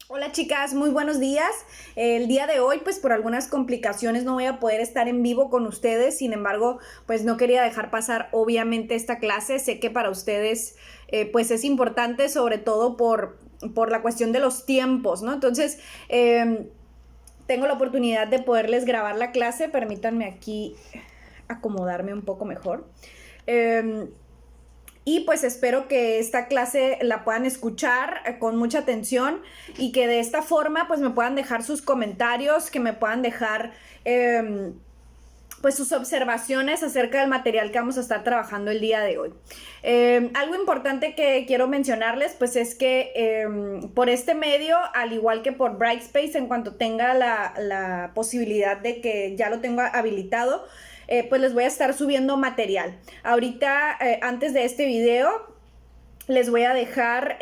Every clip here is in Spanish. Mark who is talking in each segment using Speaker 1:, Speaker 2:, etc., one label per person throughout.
Speaker 1: Hola chicas, muy buenos días. El día de hoy, pues por algunas complicaciones no voy a poder estar en vivo con ustedes. Sin embargo, pues no quería dejar pasar obviamente esta clase. Sé que para ustedes pues es importante, sobre todo por la cuestión de los tiempos, ¿no? Entonces, tengo la oportunidad de poderles grabar la clase. Permítanme aquí acomodarme un poco mejor. Eh, y pues espero que esta clase la puedan escuchar con mucha atención y que de esta forma pues me puedan dejar sus comentarios, que me puedan dejar pues sus observaciones acerca del material que vamos a estar trabajando el día de hoy. Algo importante que quiero mencionarles pues es que por este medio, al igual que por Brightspace, en cuanto tenga la posibilidad de que ya lo tengo habilitado, pues les voy a estar subiendo material. Ahorita, antes de este video, les voy a dejar,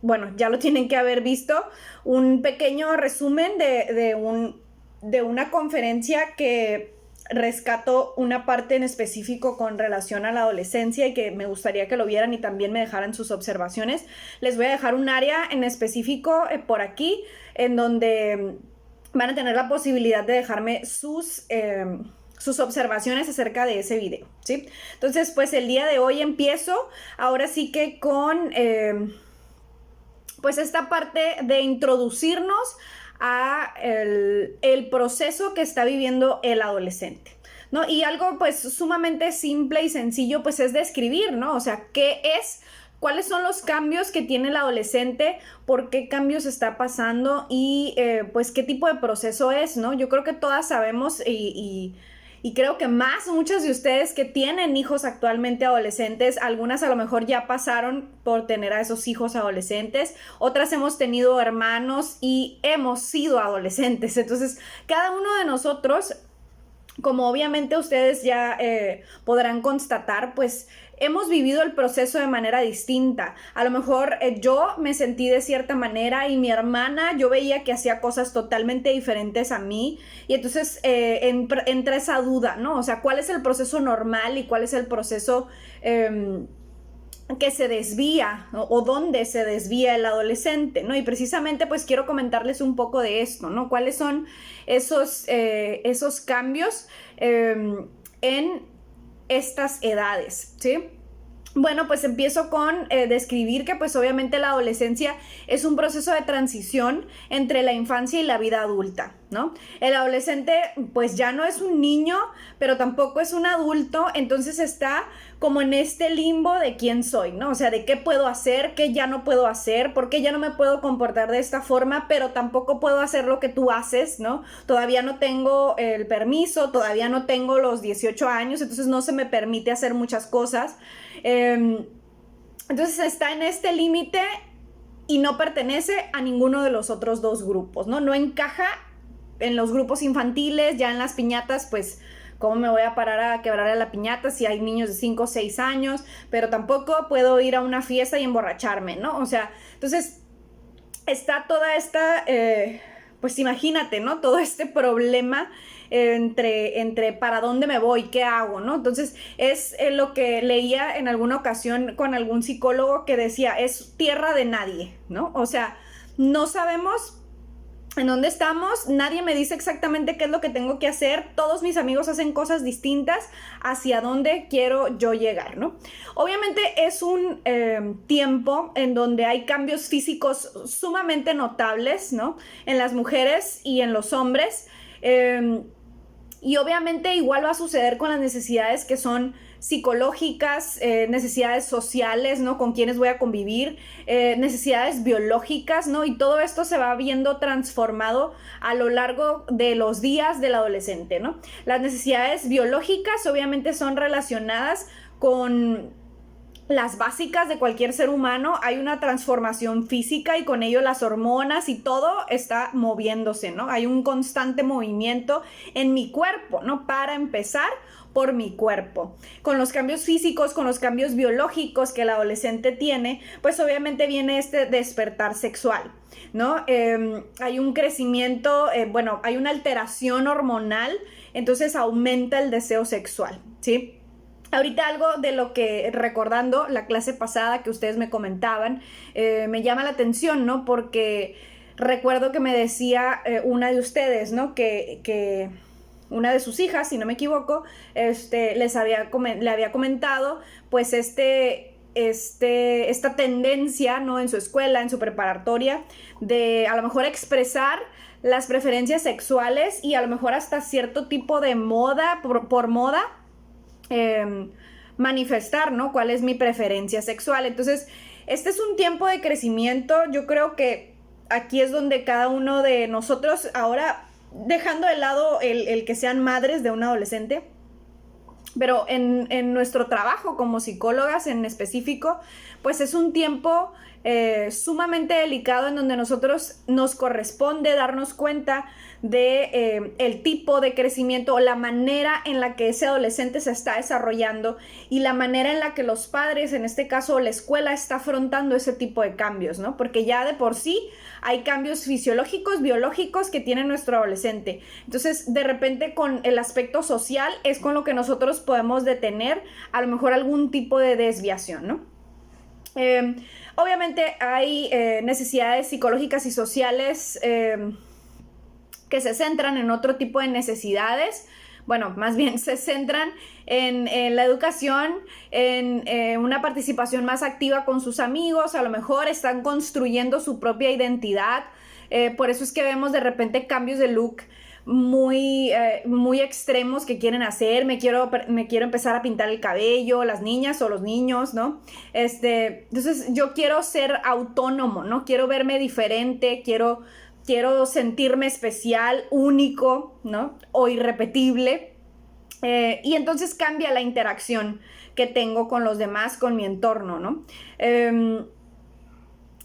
Speaker 1: bueno, ya lo tienen que haber visto, un pequeño resumen de una conferencia que rescato una parte en específico con relación a la adolescencia y que me gustaría que lo vieran y también me dejaran sus observaciones. Les voy a dejar un área en específico por aquí en donde van a tener la posibilidad de dejarme sus observaciones acerca de ese video, ¿sí? Entonces, pues el día de hoy empiezo ahora sí que con pues esta parte de introducirnos a el proceso que está viviendo el adolescente, ¿no? Y algo pues sumamente simple y sencillo pues es describir, ¿no? O sea, ¿qué es? ¿Cuáles son los cambios que tiene el adolescente? ¿Por qué cambios está pasando? Y pues qué tipo de proceso es, ¿no? Yo creo que todas sabemos y creo que más muchas de ustedes que tienen hijos actualmente adolescentes, algunas a lo mejor ya pasaron por tener a esos hijos adolescentes, otras hemos tenido hermanos y hemos sido adolescentes. Entonces, cada uno de nosotros, como obviamente ustedes ya podrán constatar, pues hemos vivido el proceso de manera distinta. A lo mejor yo me sentí de cierta manera y mi hermana, yo veía que hacía cosas totalmente diferentes a mí y entonces entra esa duda, ¿no? O sea, ¿cuál es el proceso normal y cuál es el proceso que se desvía, ¿no? O dónde se desvía el adolescente, ¿no? Y precisamente pues quiero comentarles un poco de esto, ¿no? ¿Cuáles son esos cambios en estas edades, ¿sí? Bueno, pues empiezo con describir que pues obviamente la adolescencia es un proceso de transición entre la infancia y la vida adulta, ¿no? El adolescente pues ya no es un niño, pero tampoco es un adulto, entonces está como en este limbo de quién soy, ¿no? O sea, de qué puedo hacer, qué ya no puedo hacer, por qué ya no me puedo comportar de esta forma, pero tampoco puedo hacer lo que tú haces, ¿no? Todavía no tengo el permiso, todavía no tengo los 18 años, entonces no se me permite hacer muchas cosas. Entonces está en este límite y no pertenece a ninguno de los otros dos grupos, ¿no? No encaja en los grupos infantiles, ya en las piñatas, pues ¿cómo me voy a parar a quebrar a la piñata si hay niños de 5 o 6 años? Pero tampoco puedo ir a una fiesta y emborracharme, ¿no? O sea, entonces está toda esta, pues imagínate, ¿no? Todo este problema entre para dónde me voy, qué hago, ¿no? Entonces es lo que leía en alguna ocasión con algún psicólogo que decía, es tierra de nadie, ¿no? O sea, no sabemos en dónde estamos, nadie me dice exactamente qué es lo que tengo que hacer, todos mis amigos hacen cosas distintas, hacia dónde quiero yo llegar, ¿no? Obviamente es un tiempo en donde hay cambios físicos sumamente notables, ¿no? En las mujeres y en los hombres, y obviamente igual va a suceder con las necesidades que son psicológicas, necesidades sociales, ¿no? Con quienes voy a convivir, necesidades biológicas, ¿no? Y todo esto se va viendo transformado a lo largo de los días del adolescente, ¿no? Las necesidades biológicas obviamente son relacionadas con las básicas de cualquier ser humano. Hay una transformación física y con ello las hormonas y todo está moviéndose, ¿no? Hay un constante movimiento en mi cuerpo, ¿no? Para empezar, por mi cuerpo. Con los cambios físicos, con los cambios biológicos que el adolescente tiene, pues obviamente viene este despertar sexual, ¿no? Hay un crecimiento, bueno, hay una alteración hormonal, entonces aumenta el deseo sexual, ¿sí? Ahorita algo de lo que, recordando la clase pasada que ustedes me comentaban, me llama la atención, ¿no? Porque recuerdo que me decía una de ustedes, ¿no? Que una de sus hijas, si no me equivoco, le había comentado, pues esta tendencia, ¿no? En su escuela, en su preparatoria, de a lo mejor expresar las preferencias sexuales y a lo mejor hasta cierto tipo de moda, por moda, manifestar, ¿no? Cuál es mi preferencia sexual. Entonces, este es un tiempo de crecimiento. Yo creo que aquí es donde cada uno de nosotros, ahora dejando de lado el que sean madres de un adolescente, pero en nuestro trabajo como psicólogas en específico, pues es un tiempo sumamente delicado en donde nosotros nos corresponde darnos cuenta de el tipo de crecimiento o la manera en la que ese adolescente se está desarrollando y la manera en la que los padres, en este caso la escuela, está afrontando ese tipo de cambios, ¿no? Porque ya de por sí hay cambios fisiológicos, biológicos que tiene nuestro adolescente. Entonces, de repente con el aspecto social es con lo que nosotros podemos detener a lo mejor algún tipo de desviación, ¿no? Obviamente hay necesidades psicológicas y sociales que se centran en otro tipo de necesidades. Bueno, más bien se centran en la educación, en una participación más activa con sus amigos, a lo mejor están construyendo su propia identidad. Por eso es que vemos de repente cambios de look muy extremos que quieren hacer. Me quiero empezar a pintar el cabello, las niñas o los niños, ¿no? Entonces yo quiero ser autónomo, ¿no? Quiero verme diferente, quiero sentirme especial, único, ¿no? O irrepetible. Y entonces cambia la interacción que tengo con los demás, con mi entorno, ¿no?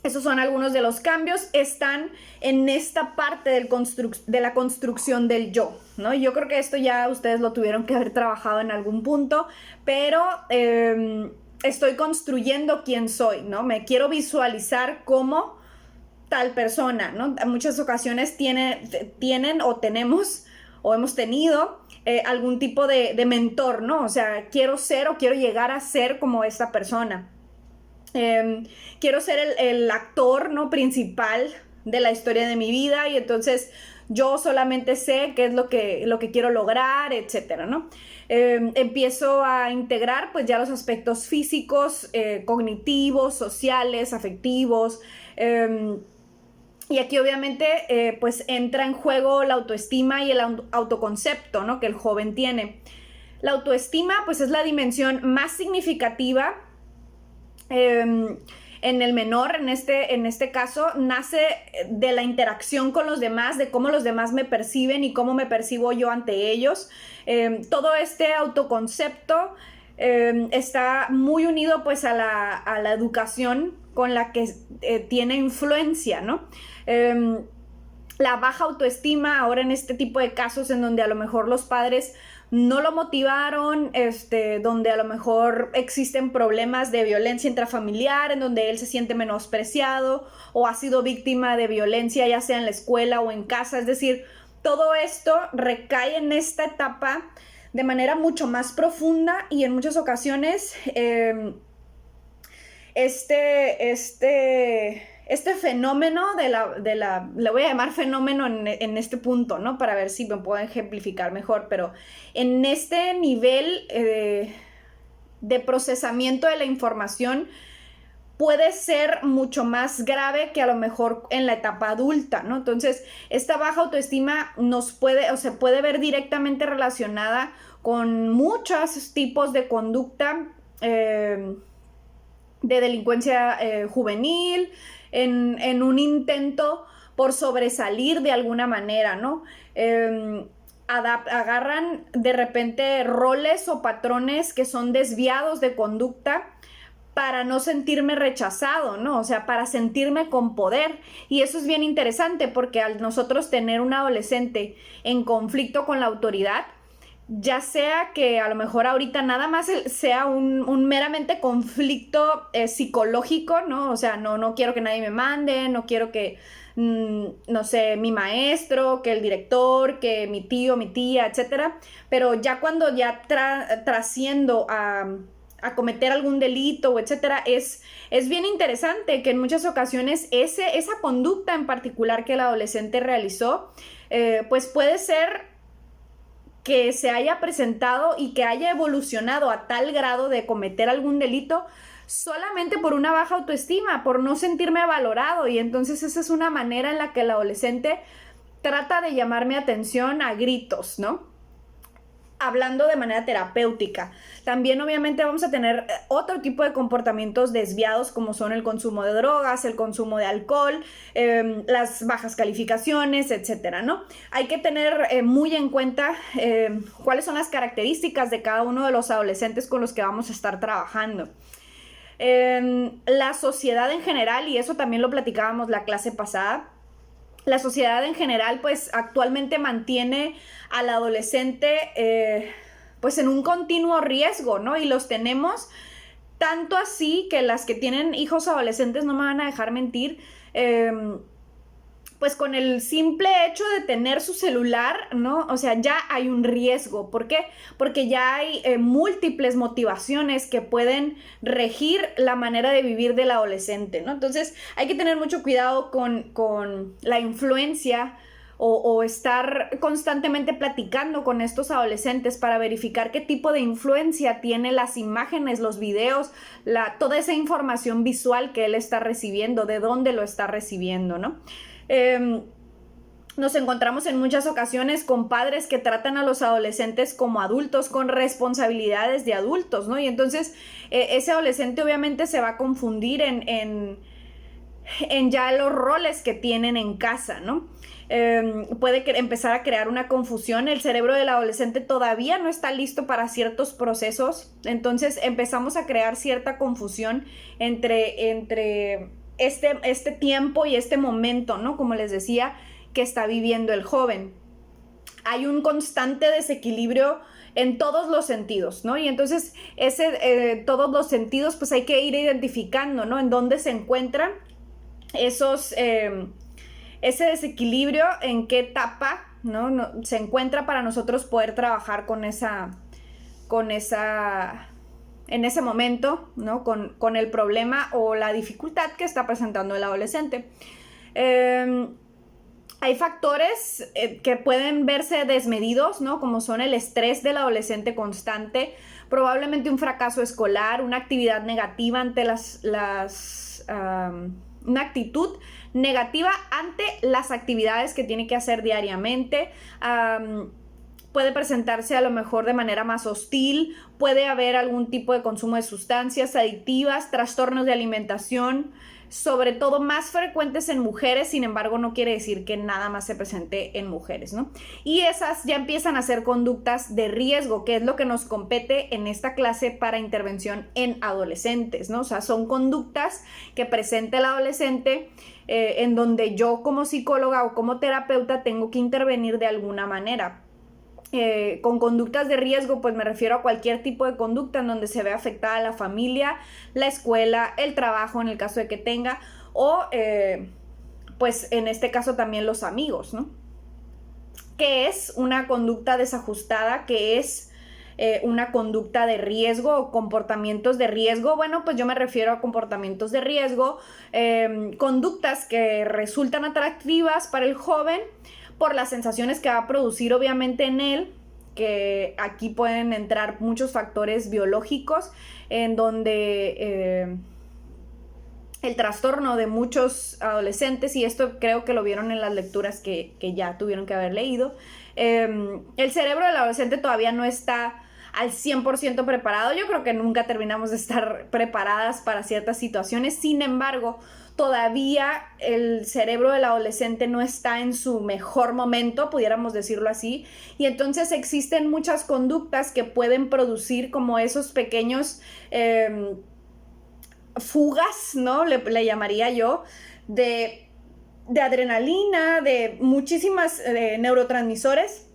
Speaker 1: Esos son algunos de los cambios. Están en esta parte de la construcción del yo, ¿no? Yo creo que esto ya ustedes lo tuvieron que haber trabajado en algún punto, pero estoy construyendo quién soy, ¿no? Me quiero visualizar como tal persona, ¿no? En muchas ocasiones tienen o tenemos o hemos tenido algún tipo de mentor, ¿no? O sea, quiero ser o quiero llegar a ser como esta persona. Quiero ser el actor, ¿no? Principal de la historia de mi vida y entonces yo solamente sé qué es lo que quiero lograr, etcétera, ¿no? Empiezo a integrar pues ya los aspectos físicos, cognitivos, sociales, afectivos. Y aquí obviamente pues entra en juego la autoestima y el autoconcepto, ¿no? Que el joven tiene. La autoestima pues es la dimensión más significativa en el menor, en este caso, nace de la interacción con los demás, de cómo los demás me perciben y cómo me percibo yo ante ellos. Todo este autoconcepto está muy unido pues a la educación con la que tiene influencia, ¿no? La baja autoestima ahora en este tipo de casos en donde a lo mejor los padres no lo motivaron, donde a lo mejor existen problemas de violencia intrafamiliar, en donde él se siente menospreciado o ha sido víctima de violencia ya sea en la escuela o en casa. Es decir, todo esto recae en esta etapa de manera mucho más profunda y en muchas ocasiones este fenómeno le voy a llamar fenómeno en este punto, ¿no? Para ver si me puedo ejemplificar mejor, pero en este nivel de procesamiento de la información puede ser mucho más grave que a lo mejor en la etapa adulta, ¿no? Entonces, esta baja autoestima se puede ver directamente relacionada con muchos tipos de conducta de delincuencia juvenil, en un intento por sobresalir de alguna manera, ¿no? Agarran de repente roles o patrones que son desviados de conducta para no sentirme rechazado, ¿no? O sea, para sentirme con poder. Y eso es bien interesante porque al nosotros tener un adolescente en conflicto con la autoridad, ya sea que a lo mejor ahorita nada más sea un meramente conflicto psicológico, ¿no? O sea, no quiero que nadie me mande, no quiero que, no sé, mi maestro, que el director, que mi tío, mi tía, etcétera. Pero ya cuando ya trasciendo a cometer algún delito, etcétera, es bien interesante que en muchas ocasiones esa conducta en particular que el adolescente realizó, pues puede ser que se haya presentado y que haya evolucionado a tal grado de cometer algún delito solamente por una baja autoestima, por no sentirme valorado. Y entonces esa es una manera en la que el adolescente trata de llamar mi atención a gritos, ¿no? Hablando de manera terapéutica. También obviamente vamos a tener otro tipo de comportamientos desviados como son el consumo de drogas, el consumo de alcohol, las bajas calificaciones, etcétera, ¿no? Hay que tener muy en cuenta cuáles son las características de cada uno de los adolescentes con los que vamos a estar trabajando. La sociedad en general, y eso también lo platicábamos la clase pasada, la sociedad en general pues actualmente mantiene al adolescente pues en un continuo riesgo, ¿no? Y los tenemos tanto así que las que tienen hijos adolescentes no me van a dejar mentir, pues con el simple hecho de tener su celular, ¿no? O sea, ya hay un riesgo. ¿Por qué? Porque ya hay múltiples motivaciones que pueden regir la manera de vivir del adolescente, ¿no? Entonces, hay que tener mucho cuidado con la influencia o estar constantemente platicando con estos adolescentes para verificar qué tipo de influencia tiene las imágenes, los videos, toda esa información visual que él está recibiendo, de dónde lo está recibiendo, ¿no? Nos encontramos en muchas ocasiones con padres que tratan a los adolescentes como adultos con responsabilidades de adultos, ¿no? Y entonces ese adolescente obviamente se va a confundir en ya los roles que tienen en casa, ¿no? Puede empezar a crear una confusión. El cerebro del adolescente todavía no está listo para ciertos procesos, entonces empezamos a crear cierta confusión entre este tiempo y este momento, ¿no? Como les decía, que está viviendo el joven. Hay un constante desequilibrio en todos los sentidos, ¿no? Y entonces todos los sentidos pues hay que ir identificando, ¿no? En dónde se encuentran ese desequilibrio, en qué etapa, ¿no? Se encuentra para nosotros poder trabajar en ese momento, ¿no? Con el problema o la dificultad que está presentando el adolescente. Hay factores que pueden verse desmedidos, ¿no? Como son el estrés del adolescente constante, probablemente un fracaso escolar, una actividad negativa ante una actitud negativa ante las actividades que tiene que hacer diariamente. Puede presentarse a lo mejor de manera más hostil, puede haber algún tipo de consumo de sustancias adictivas, trastornos de alimentación, sobre todo más frecuentes en mujeres, sin embargo no quiere decir que nada más se presente en mujeres, ¿no? Y esas ya empiezan a ser conductas de riesgo, que es lo que nos compete en esta clase para intervención en adolescentes, ¿no? O sea, son conductas que presenta el adolescente en donde yo como psicóloga o como terapeuta tengo que intervenir de alguna manera. Con conductas de riesgo, pues me refiero a cualquier tipo de conducta en donde se ve afectada la familia, la escuela, el trabajo en el caso de que tenga, o pues en este caso también los amigos, ¿no? ¿Qué es una conducta desajustada? ¿Qué es una conducta de riesgo o comportamientos de riesgo? Bueno, pues yo me refiero a comportamientos de riesgo, conductas que resultan atractivas para el joven, por las sensaciones que va a producir obviamente en él, que aquí pueden entrar muchos factores biológicos, en donde el trastorno de muchos adolescentes, y esto creo que lo vieron en las lecturas que ya tuvieron que haber leído, el cerebro del adolescente todavía no está al 100% preparado. Yo creo que nunca terminamos de estar preparadas para ciertas situaciones. Sin embargo, todavía el cerebro del adolescente no está en su mejor momento, pudiéramos decirlo así, y entonces existen muchas conductas que pueden producir como esos pequeños fugas, ¿no? Le llamaría yo, de adrenalina, de muchísimas neurotransmisores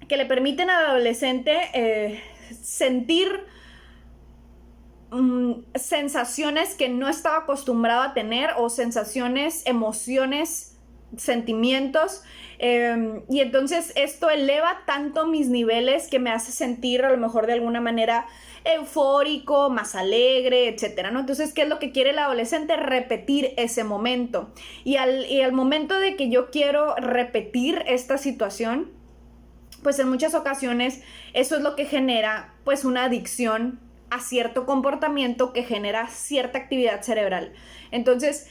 Speaker 1: que le permiten al adolescente sentir sensaciones que no estaba acostumbrado a tener, o sensaciones, emociones, sentimientos, y entonces esto eleva tanto mis niveles que me hace sentir a lo mejor de alguna manera eufórico, más alegre, etcétera, ¿no? Entonces, ¿qué es lo que quiere el adolescente? Repetir ese momento. Y al momento de que yo quiero repetir esta situación, pues en muchas ocasiones eso es lo que genera pues una adicción a cierto comportamiento que genera cierta actividad cerebral. Entonces,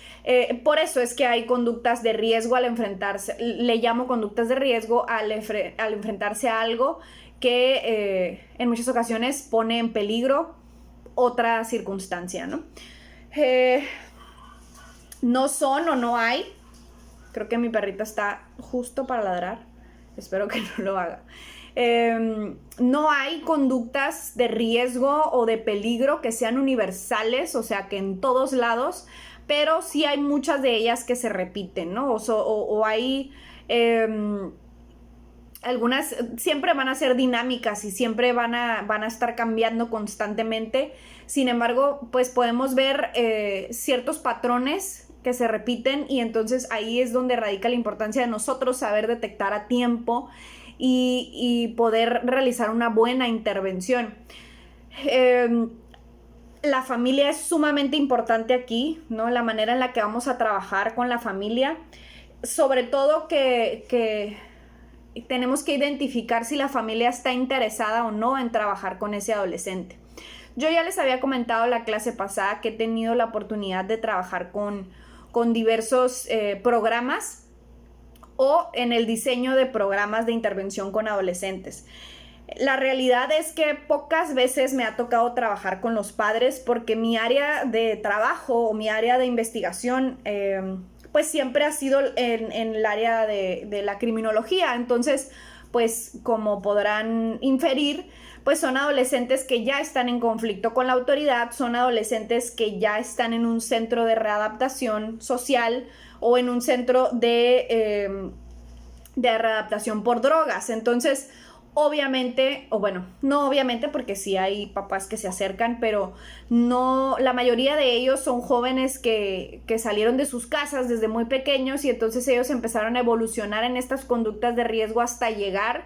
Speaker 1: por eso es que hay conductas de riesgo al enfrentarse, le llamo conductas de riesgo al enfrentarse a algo que en muchas ocasiones pone en peligro otra circunstancia, ¿no? No son o no hay, creo que mi perrita está justo para ladrar, espero que no lo haga. No hay conductas de riesgo o de peligro que sean universales, o sea, que en todos lados, pero sí hay muchas de ellas que se repiten, ¿no? O hay algunas, siempre van a ser dinámicas y siempre van a estar cambiando constantemente. Sin embargo, pues podemos ver ciertos patrones que se repiten, y entonces ahí es donde radica la importancia de nosotros saber detectar a tiempo y poder realizar una buena intervención. La familia es sumamente importante aquí, ¿no? La manera en la que vamos a trabajar con la familia, sobre todo que tenemos que identificar si la familia está interesada o no en trabajar con ese adolescente. Yo ya les había comentado la clase pasada que he tenido la oportunidad de trabajar con diversos programas, o en el diseño de programas de intervención con adolescentes. La realidad es que pocas veces me ha tocado trabajar con los padres, porque mi área de trabajo o mi área de investigación pues siempre ha sido en el área de la criminología. Entonces, pues como podrán inferir, pues son adolescentes que ya están en conflicto con la autoridad, son adolescentes que ya están en un centro de readaptación social o en un centro de readaptación por drogas. Entonces, obviamente, o bueno, no obviamente, porque sí hay papás que se acercan, pero no, la mayoría de ellos son jóvenes que salieron de sus casas desde muy pequeños, y entonces ellos empezaron a evolucionar en estas conductas de riesgo hasta llegar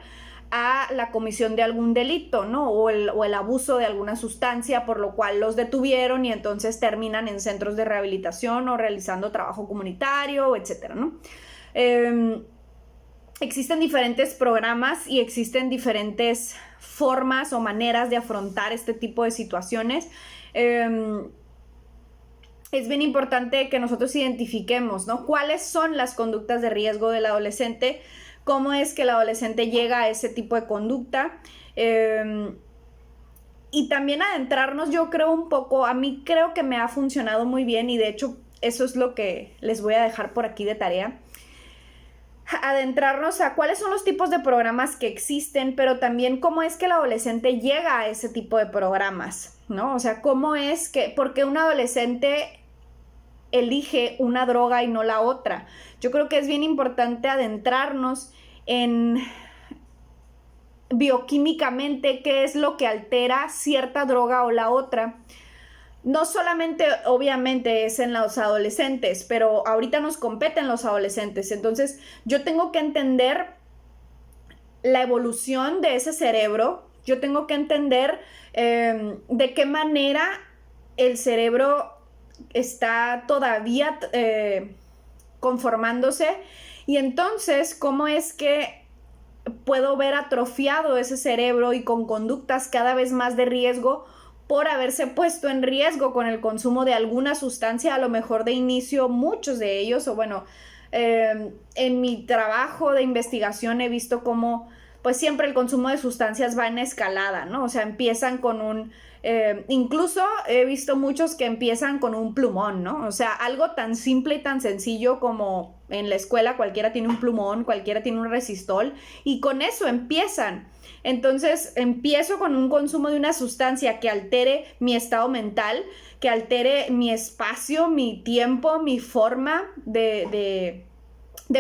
Speaker 1: a la comisión de algún delito, ¿no? O el abuso de alguna sustancia, por lo cual los detuvieron, y entonces terminan en centros de rehabilitación o realizando trabajo comunitario, etcétera, ¿no? Existen diferentes programas y existen diferentes formas o maneras de afrontar este tipo de situaciones. Es bien importante que nosotros identifiquemos, ¿no? Cuáles son las conductas de riesgo del adolescente, cómo es que el adolescente llega a ese tipo de conducta, y también adentrarnos, yo creo un poco, a mí creo que me ha funcionado muy bien, y de hecho eso es lo que les voy a dejar por aquí de tarea, adentrarnos a cuáles son los tipos de programas que existen, pero también cómo es que el adolescente llega a ese tipo de programas, ¿no? O sea, cómo es que, ¿por qué un adolescente elige una droga y no la otra? Yo creo que es bien importante adentrarnos en bioquímicamente qué es lo que altera cierta droga o la otra. No solamente, obviamente, es en los adolescentes, pero ahorita nos competen los adolescentes. Entonces, yo tengo que entender la evolución de ese cerebro. Yo tengo que entender de qué manera el cerebro está todavía conformándose. Y entonces, cómo es que puedo ver atrofiado ese cerebro y con conductas cada vez más de riesgo, por haberse puesto en riesgo con el consumo de alguna sustancia, a lo mejor de inicio muchos de ellos, o bueno, en mi trabajo de investigación he visto cómo pues siempre el consumo de sustancias va en escalada, ¿no? O sea, empiezan con un, incluso he visto muchos que empiezan con un plumón, ¿no? O sea, algo tan simple y tan sencillo como en la escuela cualquiera tiene un plumón, cualquiera tiene un resistol, y con eso empiezan. Entonces empiezo con un consumo de una sustancia que altere mi estado mental, que altere mi espacio, mi tiempo, mi forma de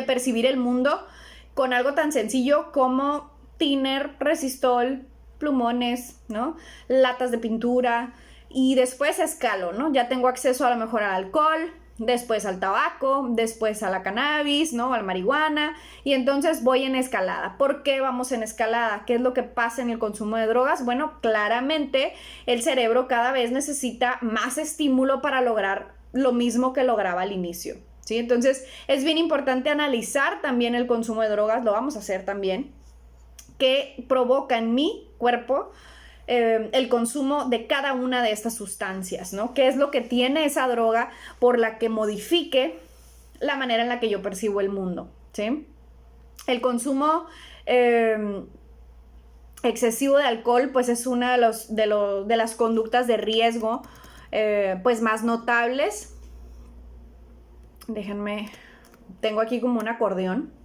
Speaker 1: percibir el mundo, con algo tan sencillo como thinner, resistol, plumones, ¿no? Latas de pintura, y después escalo, ¿no? Ya tengo acceso a lo mejor al alcohol, después al tabaco, después a la cannabis, ¿no? A la marihuana, y entonces voy en escalada. ¿Por qué vamos en escalada? ¿Qué es lo que pasa en el consumo de drogas? Bueno, claramente el cerebro cada vez necesita más estímulo para lograr lo mismo que lograba al inicio, ¿sí? Entonces es bien importante analizar también el consumo de drogas, lo vamos a hacer también, qué provoca en mi cuerpo el consumo de cada una de estas sustancias, ¿no? ¿Qué es lo que tiene esa droga por la que modifique la manera en la que yo percibo el mundo, ¿sí? El consumo excesivo de alcohol, pues es una de las conductas de riesgo pues más notables. Déjenme, tengo aquí como un acordeón.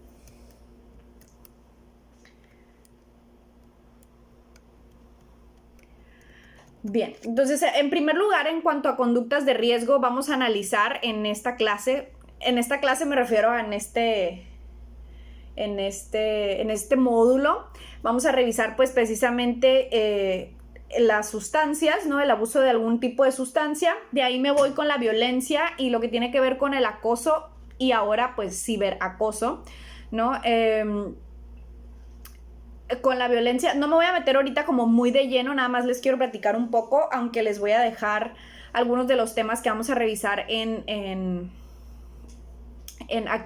Speaker 1: Bien, entonces en primer lugar, en cuanto a conductas de riesgo, vamos a analizar en esta clase me refiero a en este módulo, vamos a revisar pues precisamente las sustancias, ¿no? El abuso de algún tipo de sustancia. De ahí me voy con la violencia y lo que tiene que ver con el acoso y ahora pues ciberacoso, ¿no? Con la violencia, no me voy a meter ahorita como muy de lleno, nada más les quiero platicar un poco, aunque les voy a dejar algunos de los temas que vamos a revisar aquí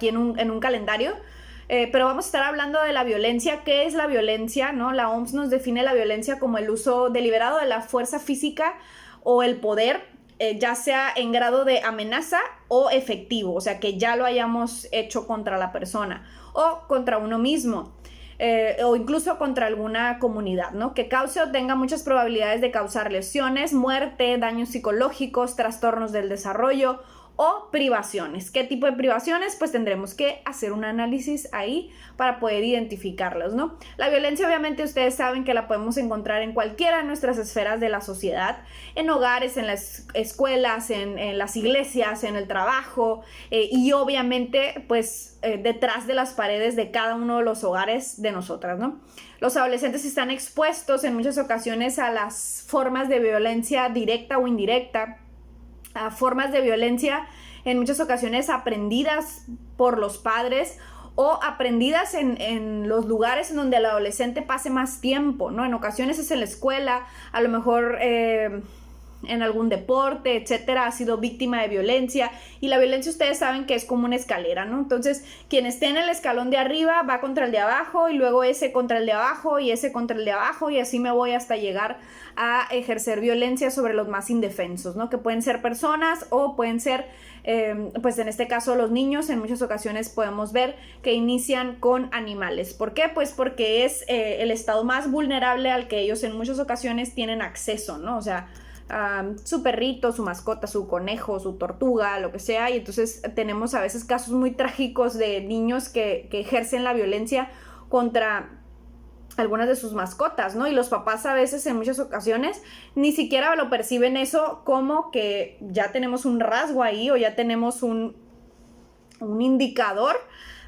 Speaker 1: en un calendario. Pero vamos a estar hablando de la violencia. ¿Qué es la violencia? ¿No? La OMS nos define la violencia como el uso deliberado de la fuerza física o el poder, ya sea en grado de amenaza o efectivo, o sea, que ya lo hayamos hecho contra la persona o contra uno mismo. O incluso contra alguna comunidad, ¿no? Que cause o tenga muchas probabilidades de causar lesiones, muerte, daños psicológicos, trastornos del desarrollo o privaciones. ¿Qué tipo de privaciones? Pues tendremos que hacer un análisis ahí para poder identificarlos, ¿no? La violencia, obviamente, ustedes saben que la podemos encontrar en cualquiera de nuestras esferas de la sociedad, en hogares, en las escuelas, en las iglesias, en el trabajo, y obviamente, pues, detrás de las paredes de cada uno de los hogares de nosotras, ¿no? Los adolescentes están expuestos en muchas ocasiones a las formas de violencia directa o indirecta, a formas de violencia en muchas ocasiones aprendidas por los padres o aprendidas en los lugares en donde el adolescente pase más tiempo, ¿no? En ocasiones es en la escuela, a lo mejor en algún deporte, etcétera, ha sido víctima de violencia, y la violencia ustedes saben que es como una escalera, ¿no? Entonces, quien esté en el escalón de arriba va contra el de abajo, y luego ese contra el de abajo, y ese contra el de abajo, y así me voy hasta llegar a ejercer violencia sobre los más indefensos, ¿no? Que pueden ser personas o pueden ser, pues en este caso los niños. En muchas ocasiones podemos ver que inician con animales. ¿Por qué? Pues porque es el estado más vulnerable al que ellos en muchas ocasiones tienen acceso, ¿no? O sea, su perrito, su mascota, su conejo, su tortuga, lo que sea, y entonces tenemos a veces casos muy trágicos de niños que ejercen la violencia contra algunas de sus mascotas, ¿no? Y los papás a veces en muchas ocasiones ni siquiera lo perciben eso como que ya tenemos un rasgo ahí o ya tenemos un indicador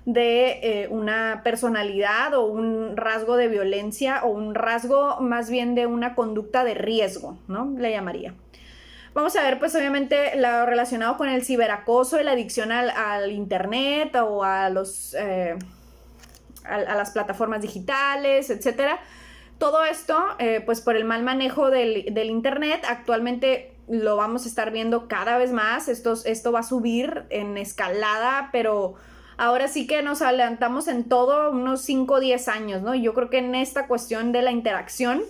Speaker 1: de una personalidad o un rasgo de violencia o un rasgo más bien de una conducta de riesgo, ¿no? Le llamaría. Vamos a ver pues obviamente lo relacionado con el ciberacoso y la adicción al internet o a las plataformas digitales, etcétera. Todo esto pues por el mal manejo del internet. Actualmente lo vamos a estar viendo cada vez más. Esto va a subir en escalada, pero ahora sí que nos adelantamos en todo unos 5 o 10 años, ¿no? Yo creo que en esta cuestión de la interacción,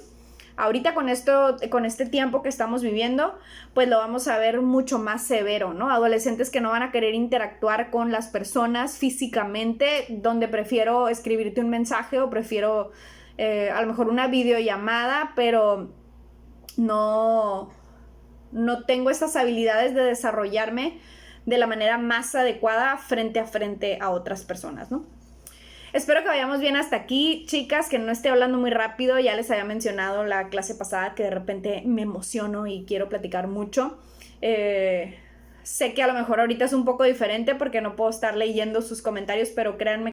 Speaker 1: ahorita con este tiempo que estamos viviendo, pues lo vamos a ver mucho más severo, ¿no? Adolescentes que no van a querer interactuar con las personas físicamente, donde prefiero escribirte un mensaje o prefiero a lo mejor una videollamada, pero no tengo estas habilidades de desarrollarme de la manera más adecuada frente a otras personas, ¿no? Espero que vayamos bien hasta aquí, chicas, que no esté hablando muy rápido. Ya les había mencionado la clase pasada que de repente me emociono y quiero platicar mucho. Sé que a lo mejor ahorita es un poco diferente porque no puedo estar leyendo sus comentarios, pero créanme